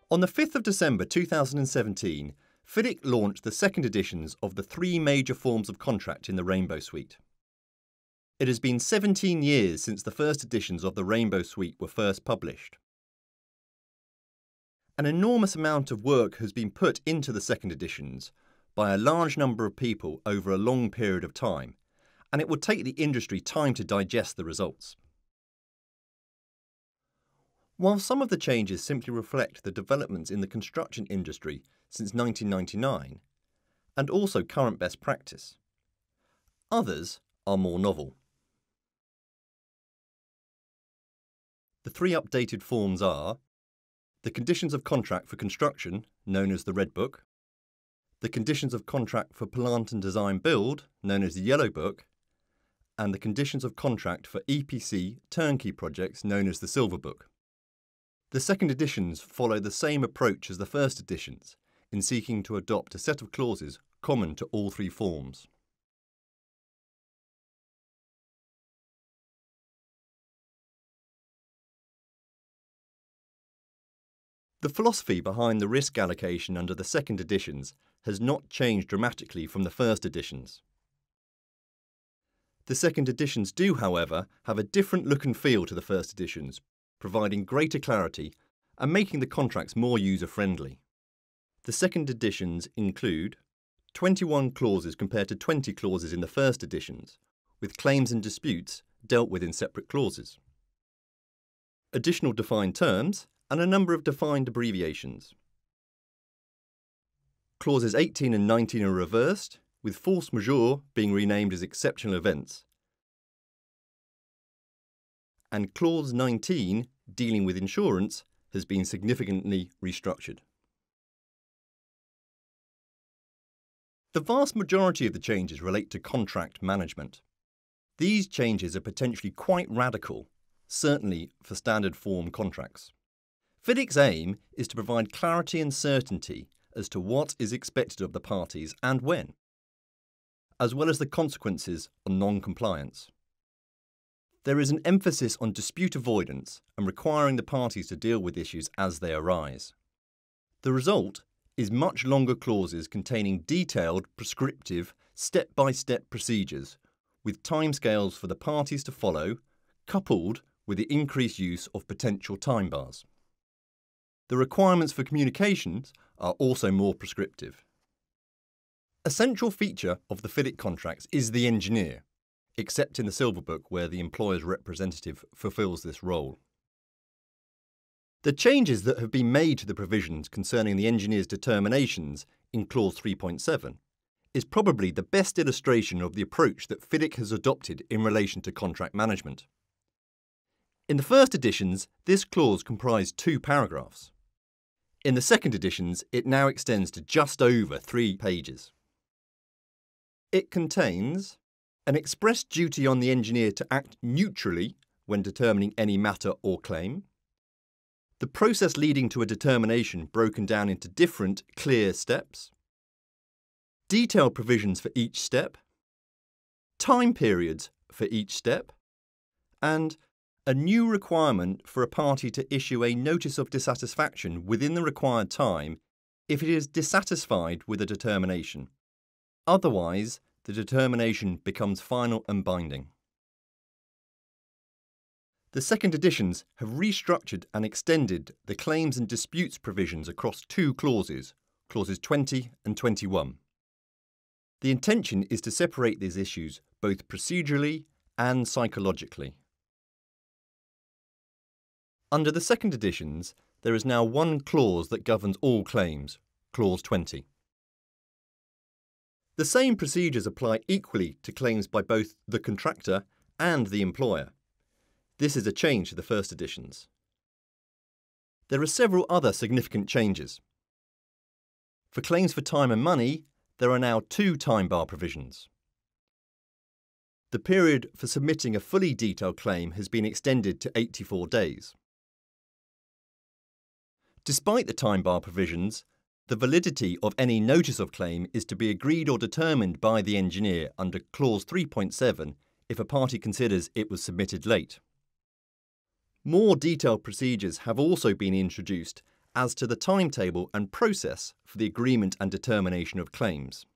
On the 5th of December 2017, FIDIC launched the second editions of the three major forms of contract in the Rainbow Suite. It has been 17 years since the first editions of the Rainbow Suite were first published. An enormous amount of work has been put into the second editions by a large number of people over a long period of time, and it will take the industry time to digest the results. While some of the changes simply reflect the developments in the construction industry since 1999, and also current best practice, others are more novel. The three updated forms are the Conditions of Contract for Construction, known as the Red Book, the Conditions of Contract for Plant and Design Build, known as the Yellow Book, and the Conditions of Contract for EPC turnkey projects, known as the Silver Book. The second editions follow the same approach as the first editions in seeking to adopt a set of clauses common to all three forms. The philosophy behind the risk allocation under the second editions has not changed dramatically from the first editions. The second editions do, however, have a different look and feel to the first editions, providing greater clarity and making the contracts more user-friendly. The second editions include 21 clauses compared to 20 clauses in the first editions, with claims and disputes dealt with in separate clauses, additional defined terms, and a number of defined abbreviations. Clauses 18 and 19 are reversed, with force majeure being renamed as exceptional events, and Clause 19, dealing with insurance, has been significantly restructured. The vast majority of the changes relate to contract management. These changes are potentially quite radical, certainly for standard form contracts. FIDIC's aim is to provide clarity and certainty as to what is expected of the parties and when, as well as the consequences on non-compliance. There is an emphasis on dispute avoidance and requiring the parties to deal with issues as they arise. The result is much longer clauses containing detailed, prescriptive, step-by-step procedures with timescales for the parties to follow, coupled with the increased use of potential time bars. The requirements for communications are also more prescriptive. A central feature of the FIDIC contracts is the engineer, except in the Silver Book where the employer's representative fulfills this role. The changes that have been made to the provisions concerning the engineer's determinations in Clause 3.7 is probably the best illustration of the approach that FIDIC has adopted in relation to contract management. In the first editions, this clause comprised 2 paragraphs. In the second editions, it now extends to just over 3 pages. It contains an express duty on the engineer to act neutrally when determining any matter or claim, the process leading to a determination broken down into different, clear steps, detailed provisions for each step, time periods for each step, and a new requirement for a party to issue a notice of dissatisfaction within the required time if it is dissatisfied with a determination. Otherwise, the determination becomes final and binding. The second editions have restructured and extended the claims and disputes provisions across 2 clauses, clauses 20 and 21. The intention is to separate these issues both procedurally and psychologically. Under the second editions, there is now one clause that governs all claims, clause 20. The same procedures apply equally to claims by both the contractor and the employer. This is a change to the first editions. There are several other significant changes. For claims for time and money, there are now 2 time bar provisions. The period for submitting a fully detailed claim has been extended to 84 days. Despite the time bar provisions, the validity of any notice of claim is to be agreed or determined by the engineer under Clause 3.7 if a party considers it was submitted late. More detailed procedures have also been introduced as to the timetable and process for the agreement and determination of claims.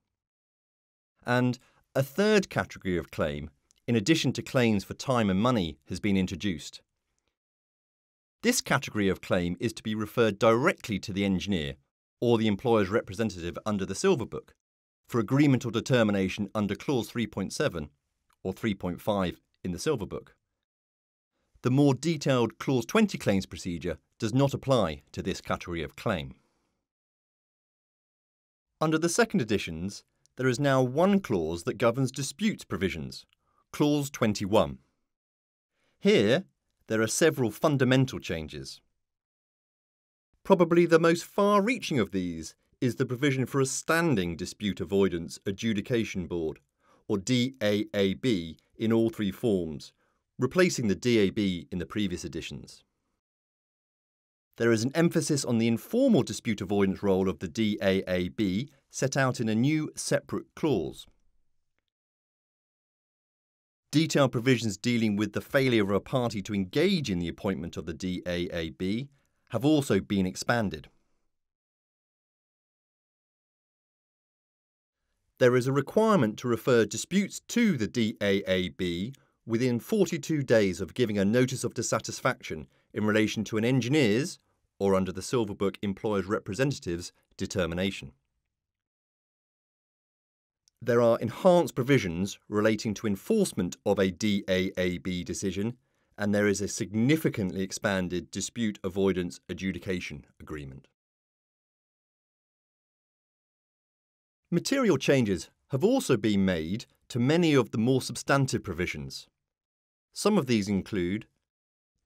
And a third category of claim, in addition to claims for time and money, has been introduced. This category of claim is to be referred directly to the engineer or the employer's representative under the Silver Book for agreement or determination under Clause 3.7 or 3.5 in the Silver Book. The more detailed Clause 20 claims procedure does not apply to this category of claim. Under the second editions, there is now one clause that governs disputes provisions, Clause 21. Here, there are several fundamental changes. Probably the most far-reaching of these is the provision for a standing Dispute Avoidance Adjudication Board, or DAAB, in all three forms, replacing the DAB in the previous editions. There is an emphasis on the informal dispute avoidance role of the DAAB set out in a new separate clause. Detailed provisions dealing with the failure of a party to engage in the appointment of the DAAB have also been expanded. There is a requirement to refer disputes to the DAAB within 42 days of giving a notice of dissatisfaction in relation to an engineer's, or under the Silver Book employer's representative's, determination. There are enhanced provisions relating to enforcement of a DAAB decision, and there is a significantly expanded dispute avoidance adjudication agreement. Material changes have also been made to many of the more substantive provisions. Some of these include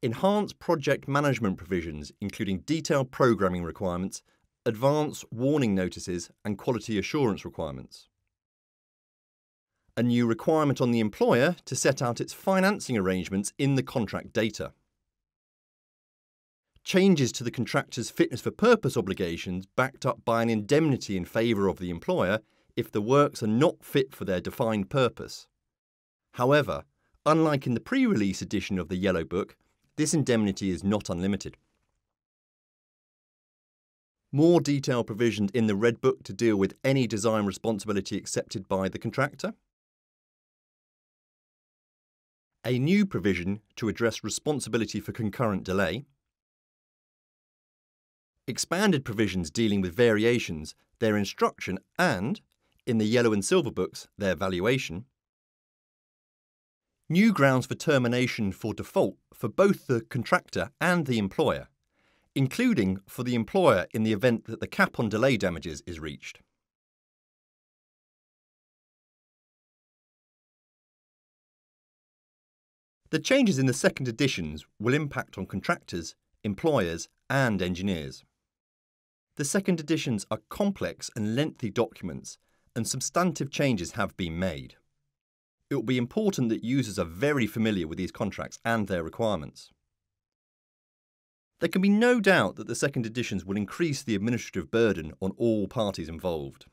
enhanced project management provisions, including detailed programming requirements, advance warning notices, and quality assurance requirements. A new requirement on the employer to set out its financing arrangements in the contract data. Changes to the contractor's fitness for purpose obligations backed up by an indemnity in favour of the employer if the works are not fit for their defined purpose. However, unlike in the pre-release edition of the Yellow Book, this indemnity is not unlimited. More detailed provisions in the Red Book to deal with any design responsibility accepted by the contractor. A new provision to address responsibility for concurrent delay. Expanded provisions dealing with variations, their instruction and, in the Yellow and Silver Books, their valuation. New grounds for termination for default for both the contractor and the employer, including for the employer in the event that the cap on delay damages is reached. The changes in the second editions will impact on contractors, employers, and engineers. The second editions are complex and lengthy documents, and substantive changes have been made. It will be important that users are very familiar with these contracts and their requirements. There can be no doubt that the second editions will increase the administrative burden on all parties involved.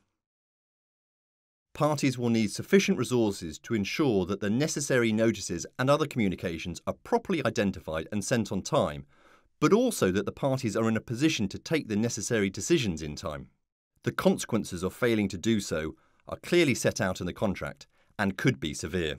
Parties will need sufficient resources to ensure that the necessary notices and other communications are properly identified and sent on time, but also that the parties are in a position to take the necessary decisions in time. The consequences of failing to do so are clearly set out in the contract and could be severe.